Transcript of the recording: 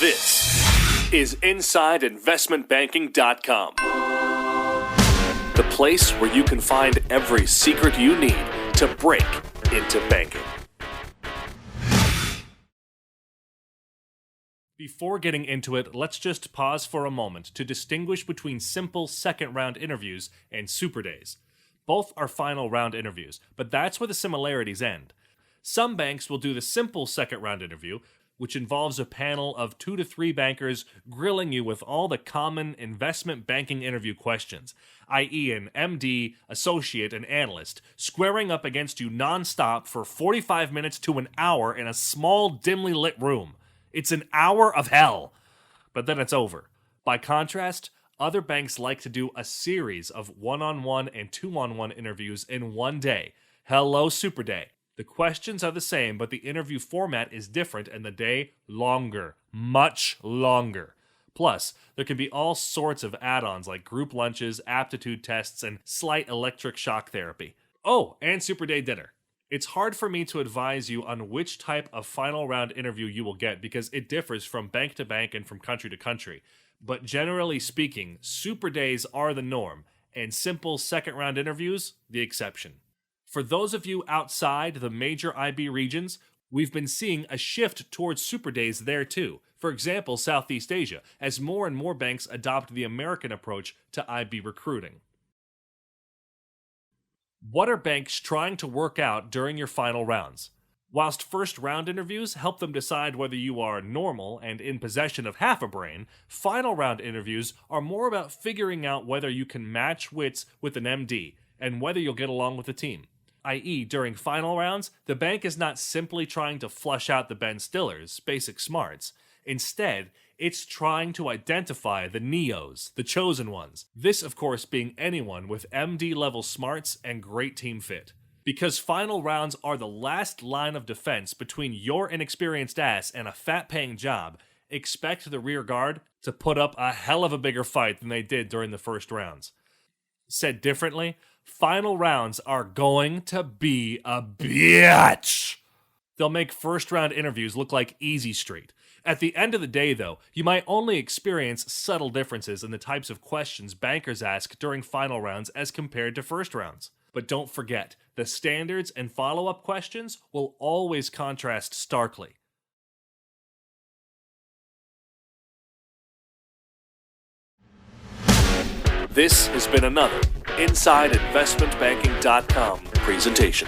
This is InsideInvestmentBanking.com, the place where you can find every secret you need to break into banking. Before getting into it, let's just pause for a moment to distinguish between simple second-round interviews and Superdays. Both are final round interviews, but that's where the similarities end. Some banks will do the simple second-round interview, which involves a panel of 2 to 3 bankers grilling you with all the common investment banking interview questions, i.e. an MD, associate, and analyst, squaring up against you nonstop for 45 minutes to an hour in a small, dimly lit room. It's an hour of hell. But then it's over. By contrast, other banks like to do a series of one-on-one and two-on-one interviews in one day. Hello, Superday. The questions are the same, but the interview format is different and the day longer. Much longer. Plus, there can be all sorts of add-ons like group lunches, aptitude tests, and slight electric shock therapy. Oh, and Superday dinner. It's hard for me to advise you on which type of final round interview you will get because it differs from bank to bank and from country to country. But generally speaking, Superdays are the norm, and simple second round interviews the exception. For those of you outside the major IB regions, we've been seeing a shift towards Superdays there too. For example, Southeast Asia, as more and more banks adopt the American approach to IB recruiting. What are banks trying to work out during your final rounds? Whilst first round interviews help them decide whether you are normal and in possession of half a brain, final round interviews are more about figuring out whether you can match wits with an MD and whether you'll get along with the team. I.e., during final rounds, the bank is not simply trying to flush out the Ben Stillers, basic smarts. Instead, it's trying to identify the Neos, the chosen ones. This, of course, being anyone with MD-level smarts and great team fit. Because final rounds are the last line of defense between your inexperienced ass and a fat-paying job, expect the rear guard to put up a hell of a bigger fight than they did during the first rounds. Said differently, final rounds are going to be a bitch. They'll make first-round interviews look like Easy Street. At the end of the day, though, you might only experience subtle differences in the types of questions bankers ask during final rounds as compared to first rounds. But don't forget, the standards and follow-up questions will always contrast starkly. This has been another InsideInvestmentBanking.com presentation.